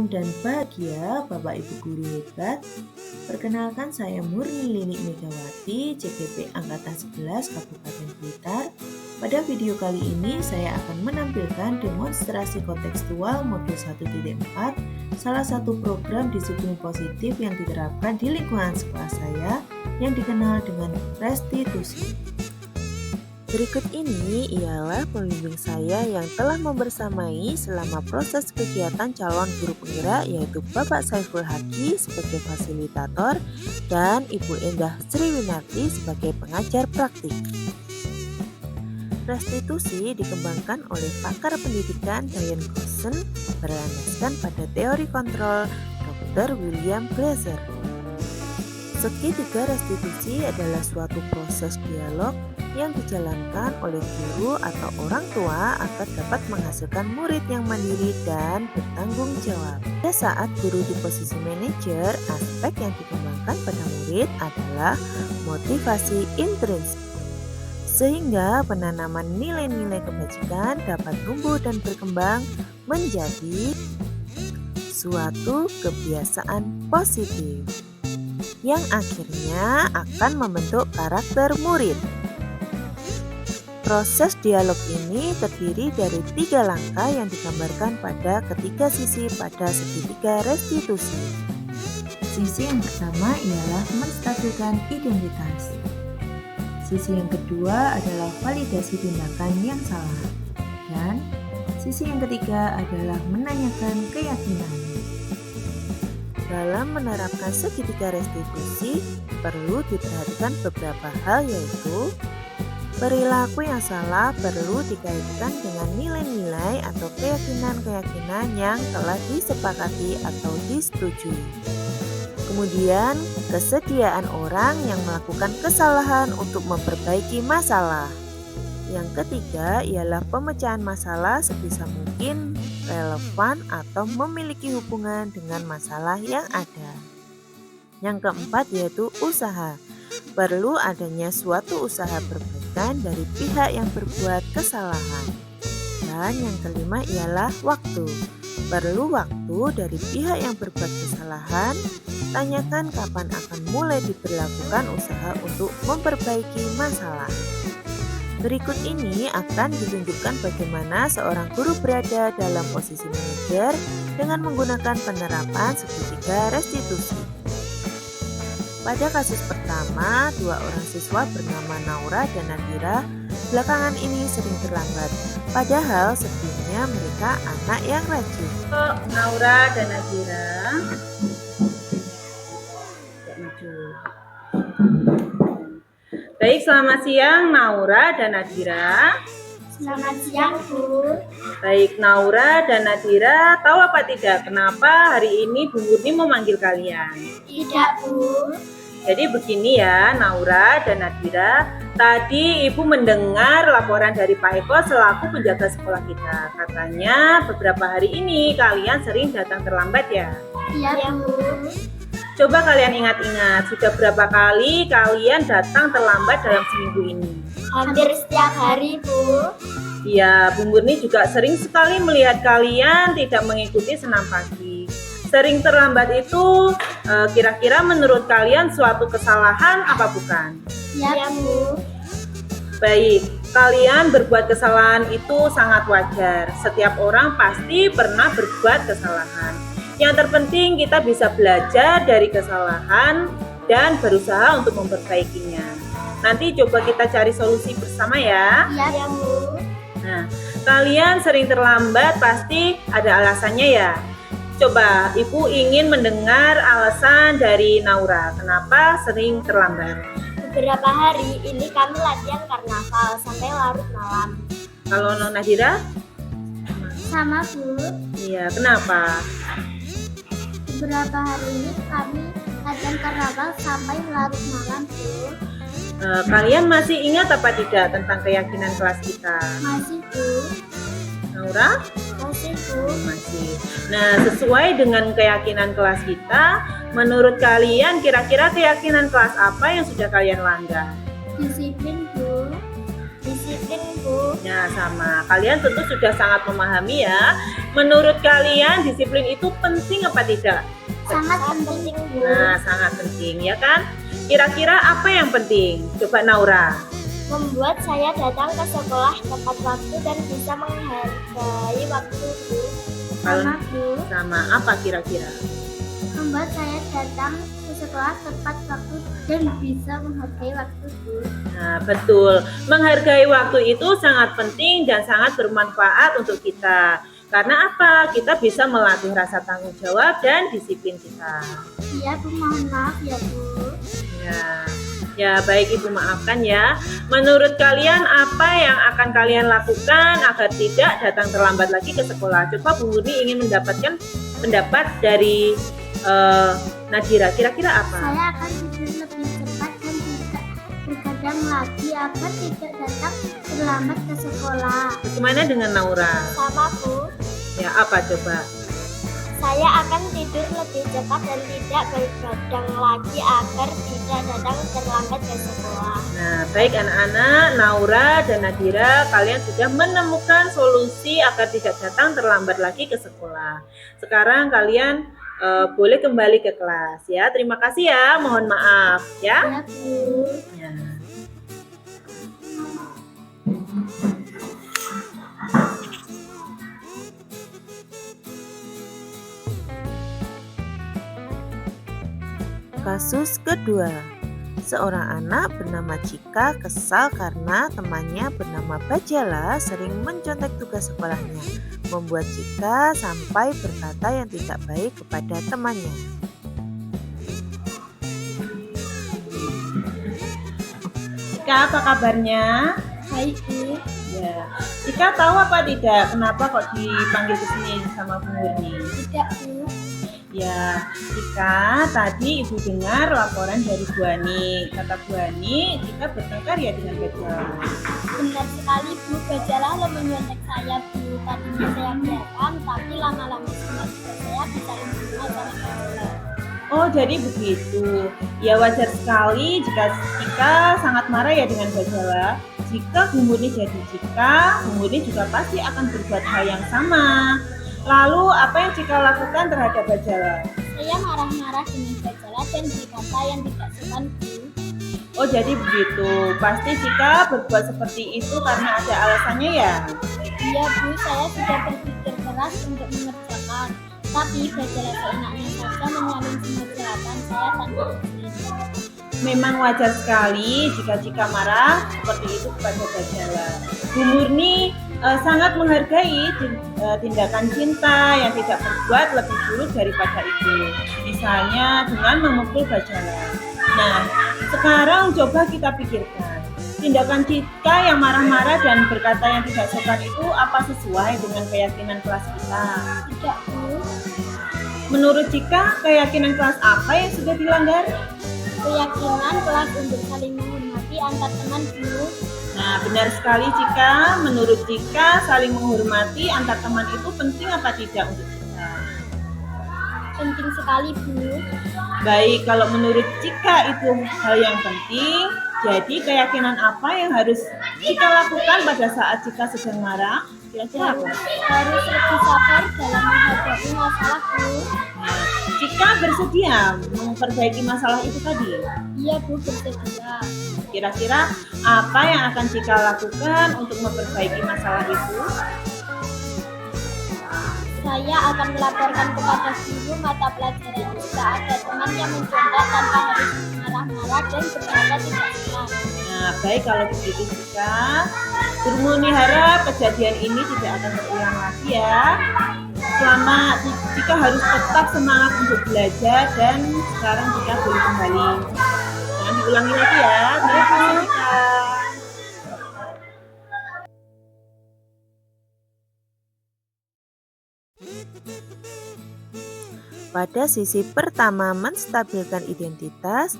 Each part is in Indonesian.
dan bahagia, Bapak Ibu guru hebat. Perkenalkan, saya Murni Lilik Megawati, CGP Angkatan 11 Kabupaten Blitar. Pada video kali ini saya akan menampilkan demonstrasi kontekstual modul 1.4, salah satu program disiplin positif yang diterapkan di lingkungan sekolah saya yang dikenal dengan restitusi. Berikut ini ialah pembimbing saya yang telah membersamai selama proses kegiatan calon guru penggerak, yaitu Bapak Saiful Haki sebagai fasilitator dan Ibu Endah Sriwinarti sebagai pengajar praktik. Restitusi dikembangkan oleh pakar pendidikan Diane Goosen berlandaskan pada teori kontrol Dr. William Glasser. Segitiga restitusi adalah suatu proses dialog yang dijalankan oleh guru atau orang tua agar dapat menghasilkan murid yang mandiri dan bertanggung jawab. Pada saat guru di posisi manajer, aspek yang dikembangkan pada murid adalah motivasi intrinsik, sehingga penanaman nilai-nilai kebajikan dapat tumbuh dan berkembang menjadi suatu kebiasaan positif yang akhirnya akan membentuk karakter murid. Proses dialog ini terdiri dari 3 langkah yang digambarkan pada ketiga sisi pada segitiga restitusi. Sisi yang pertama ialah menstabilkan identitas. Sisi yang kedua adalah validasi tindakan yang salah. Dan sisi yang ketiga adalah menanyakan keyakinan. Dalam menerapkan segitiga restitusi, perlu diperhatikan beberapa hal, yaitu perilaku yang salah perlu dikaitkan dengan nilai-nilai atau keyakinan-keyakinan yang telah disepakati atau disetujui. Kemudian, kesediaan orang yang melakukan kesalahan untuk memperbaiki masalah. Yang ketiga ialah pemecahan masalah sebisa mungkin relevan atau memiliki hubungan dengan masalah yang ada. Yang keempat yaitu usaha. Perlu adanya suatu usaha perbaikan dari pihak yang berbuat kesalahan. Dan yang kelima ialah waktu. Perlu waktu dari pihak yang berbuat kesalahan. Tanyakan kapan akan mulai diberlakukan usaha untuk memperbaiki masalah. Berikut ini akan ditunjukkan bagaimana seorang guru berada dalam posisi manajer dengan menggunakan penerapan segitiga restitusi. Pada kasus pertama, 2 orang siswa bernama Naura dan Nadira belakangan ini sering terlambat, padahal sebelumnya mereka anak yang rajin. Naura dan Nadira, baik, selamat siang Naura dan Nadira. Selamat siang, Bu. Baik, Naura dan Nadira, tahu apa tidak kenapa hari ini Bu Murni memanggil kalian? Tidak, Bu. Jadi begini ya, Naura dan Nadira, tadi Ibu mendengar laporan dari Pak Eko selaku penjaga sekolah kita. Katanya beberapa hari ini kalian sering datang terlambat ya? Iya, Bu. Coba kalian ingat-ingat, sudah berapa kali kalian datang terlambat dalam seminggu ini? Hampir setiap hari, Bu. Ya, Bu Murni juga sering sekali melihat kalian tidak mengikuti senam pagi. Sering terlambat itu kira-kira menurut kalian suatu kesalahan apa bukan? Iya, Bu. Baik, kalian berbuat kesalahan itu sangat wajar. Setiap orang pasti pernah berbuat kesalahan. Yang terpenting kita bisa belajar dari kesalahan dan berusaha untuk memperbaikinya. Nanti coba kita cari solusi bersama ya. Iya, Bu. Nah, kalian sering terlambat pasti ada alasannya ya. Coba Ibu ingin mendengar alasan dari Naura. Kenapa sering terlambat? Beberapa hari ini kami latihan karnaval sampai larut malam. Kalau Nadira? Sama, Bu. Iya, kenapa? Beberapa hari ini kami latihan karnaval sampai larut malam, Bu. Kalian masih ingat apa tidak tentang keyakinan kelas kita? Masih, Bu. Naura? Masih, Bu. Masih. Nah, sesuai dengan keyakinan kelas kita, menurut kalian kira-kira keyakinan kelas apa yang sudah kalian langgar? Disiplin, Bu. Disiplin, Bu. Ya, sama. Kalian tentu sudah sangat memahami ya. Menurut kalian disiplin itu penting apa tidak? Sangat penting, Bu. Nah, sangat penting ya kan? Kira-kira apa yang penting? Coba Naura. Membuat saya datang ke sekolah tepat waktu dan bisa menghargai waktu, Bu. Kalau Bu. sama apa kira-kira? Membuat saya datang ke sekolah tepat waktu dan bisa menghargai waktu, Bu. Nah, betul. Menghargai waktu itu sangat penting dan sangat bermanfaat untuk kita. Karena apa? Kita bisa melatih rasa tanggung jawab dan disiplin kita. Iya, Bu, mohon maaf ya, Bu. Ya, baik Ibu maafkan ya. Menurut kalian apa yang akan kalian lakukan agar tidak datang terlambat lagi ke sekolah? Coba Bu Murni ingin mendapatkan pendapat dari Nadira. Kira-kira apa? Saya akan tidur lebih cepat dan tidak bergadang lagi agar tidak datang terlambat ke sekolah. Bagaimana dengan Naura? Sama, Bu. Ya, apa coba? Saya akan tidur lebih cepat dan tidak bergadang lagi agar tidak datang terlambat ke sekolah. Nah, baik anak-anak, Naura dan Nadira, kalian sudah menemukan solusi agar tidak datang terlambat lagi ke sekolah. Sekarang kalian boleh kembali ke kelas ya. Terima kasih ya, mohon maaf ya. Ya, Bu. Ya. Kasus kedua. Seorang anak bernama Cika kesal karena temannya bernama Bajala sering mencontek tugas sekolahnya, membuat Cika sampai berkata yang tidak baik kepada temannya. Cika, apa kabarnya? Baik, Bu. Ya. Cika tahu apa tidak kenapa kok dipanggil ke sini sama Bu Murni? Tidak, Bu. Ya, Cika, tadi Ibu dengar laporan dari Bu Ani. Kata Bu Ani, Cika bertengkar ya dengan Bajala. Benar sekali, Bu. Bajala menyontek saya, Bu. Tadinya saya biarkan, tapi lama-lama saya bisa menerima sama Bajala. Oh, jadi begitu. Ya, wajar sekali jika Cika sangat marah ya dengan Bajala. Jika Bu Murni jadi Cika, Bu Murni juga pasti akan berbuat hal yang sama. Lalu apa yang Cika lakukan terhadap Bajala? Saya marah-marah dengan Bajala dan berkata yang tidak sopan, Bu. Oh, jadi begitu. Pasti Cika berbuat seperti itu karena ada alasannya ya? Iya, Bu, saya sudah berpikir keras untuk mengerjakan. Tapi Bajala seenaknya saja menyalin semua kejahatan saya tanpa izin. Memang wajar sekali jika Cika marah seperti itu kepada Bajala. Bu Murni sangat menghargai tindakan Cinta yang tidak berbuat lebih buruk daripada itu. Misalnya dengan memukul Bajala. Nah, sekarang coba kita pikirkan. Tindakan Cika yang marah-marah dan berkata yang tidak sopan itu apa sesuai dengan keyakinan kelas kita? Tidak, Bu. Menurut Cika, keyakinan kelas apa yang sudah dilanggar? Keyakinan kelas untuk saling menghormati antar teman, Bu. Nah, benar sekali Cika. Menurut Cika, saling menghormati antar teman itu penting apa tidak untuk Cika? Penting sekali, Bu. Baik, kalau menurut Cika itu hal yang penting, jadi keyakinan apa yang harus Cika lakukan pada saat Cika sedang marah? Kira-kira apa? Harus lebih sabar dalam menghadapi masalah, Bu. Nah, Cika bersedia memperbaiki masalah itu tadi. Iya, Bu, bersedia. Kira-kira apa yang akan Cika lakukan untuk memperbaiki masalah itu? Saya akan melaporkan kepada guru mata pelajaran jika ada teman yang mencontek tanpa harus marah-marah dan berkata tidak sopan. Nah, baik kalau begitu Cika. Bu Murni harap kejadian ini tidak akan terulang lagi ya. Selamat, Cika harus tetap semangat untuk belajar dan sekarang Cika boleh kembali. Jangan diulangi lagi ya. Terima kasih Cika. Pada sisi pertama, menstabilkan identitas,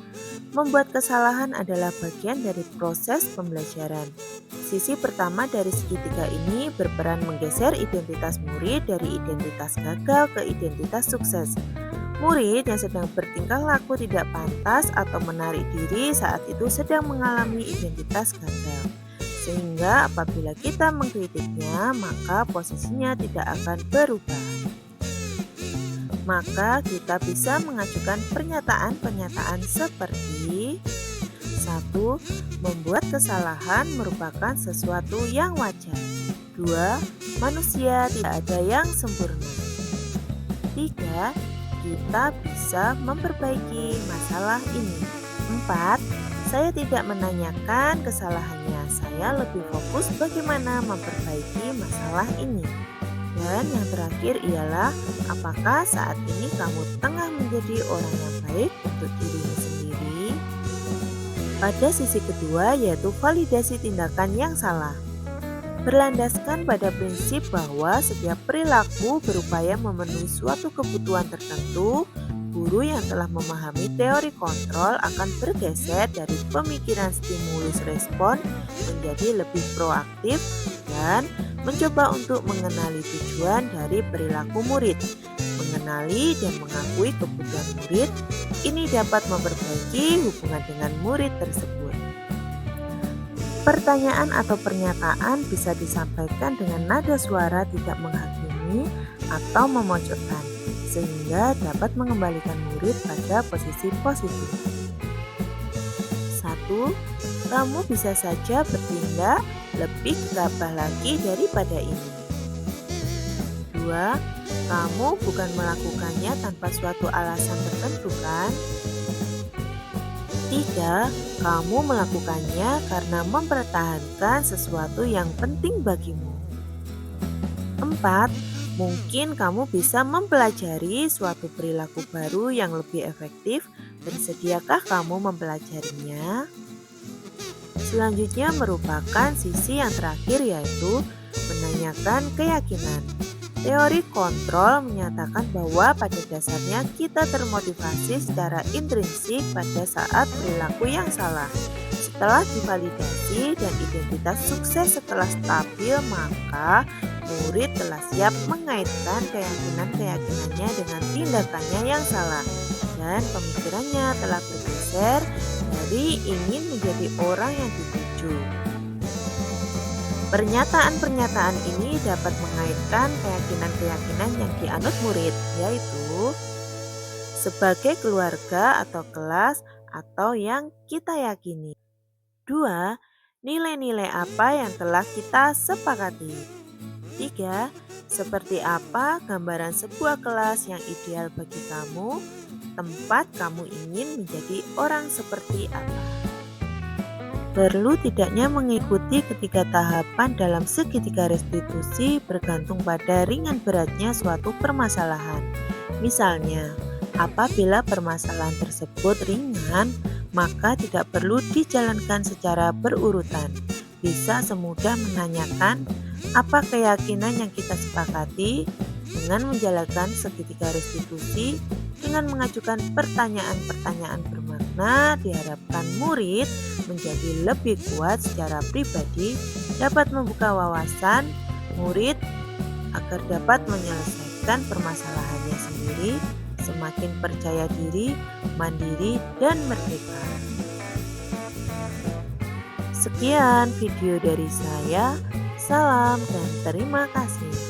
membuat kesalahan adalah bagian dari proses pembelajaran. Sisi pertama dari segitiga ini berperan menggeser identitas murid dari identitas gagal ke identitas sukses. Murid yang sedang bertingkah laku tidak pantas atau menarik diri saat itu sedang mengalami identitas gagal. sehingga apabila kita mengkritiknya, maka posisinya tidak akan berubah. Maka kita bisa mengajukan pernyataan-pernyataan seperti 1. Membuat kesalahan merupakan sesuatu yang wajar. 2. Manusia tidak ada yang sempurna. 3. Kita bisa memperbaiki masalah ini. 4. Saya tidak menanyakan kesalahannya, saya lebih fokus bagaimana memperbaiki masalah ini. Dan yang terakhir ialah, apakah saat ini kamu tengah menjadi orang yang baik untuk dirimu sendiri? Pada sisi kedua yaitu validasi tindakan yang salah. Berlandaskan pada prinsip bahwa setiap perilaku berupaya memenuhi suatu kebutuhan tertentu, guru yang telah memahami teori kontrol akan bergeser dari pemikiran stimulus respon menjadi lebih proaktif dan mencoba untuk mengenali tujuan dari perilaku murid. Mengenali dan mengakui kebutuhan murid, ini dapat memperbaiki hubungan dengan murid tersebut. Pertanyaan atau pernyataan bisa disampaikan dengan nada suara tidak menghakimi atau memojokkan, sehingga dapat mengembalikan murid pada posisi positif. 1. Kamu bisa saja bertindak lebih gegabah lagi daripada ini. 2. Kamu bukan melakukannya tanpa suatu alasan tertentu, kan? 3. Kamu melakukannya karena mempertahankan sesuatu yang penting bagimu. 4. Mungkin kamu bisa mempelajari suatu perilaku baru yang lebih efektif. Bersediakah kamu mempelajarinya? Selanjutnya merupakan sisi yang terakhir yaitu menanyakan keyakinan. Teori kontrol menyatakan bahwa pada dasarnya kita termotivasi secara intrinsik pada saat perilaku yang salah. Setelah divalidasi dan identitas sukses setelah stabil, maka murid telah siap mengaitkan keyakinan-keyakinannya dengan tindakannya yang salah. Dan pemikirannya telah bergeser dari ingin menjadi orang yang dituju. Pernyataan-pernyataan ini dapat mengaitkan keyakinan-keyakinan yang dianut murid, yaitu sebagai keluarga atau kelas atau yang kita yakini. 2. Nilai-nilai apa yang telah kita sepakati. 3. Seperti apa gambaran sebuah kelas yang ideal bagi kamu? Tempat kamu ingin menjadi orang seperti apa? Perlu tidaknya mengikuti ketiga tahapan dalam segitiga restitusi bergantung pada ringan beratnya suatu permasalahan. Misalnya, apabila permasalahan tersebut ringan, maka tidak perlu dijalankan secara berurutan. Bisa semudah menanyakan apa keyakinan yang kita sepakati dengan menjalankan segitiga restitusi. Dengan mengajukan pertanyaan-pertanyaan bermakna, diharapkan murid menjadi lebih kuat secara pribadi, dapat membuka wawasan murid agar dapat menyelesaikan permasalahannya sendiri, semakin percaya diri, mandiri, dan merdeka. Sekian video dari saya, salam dan terima kasih.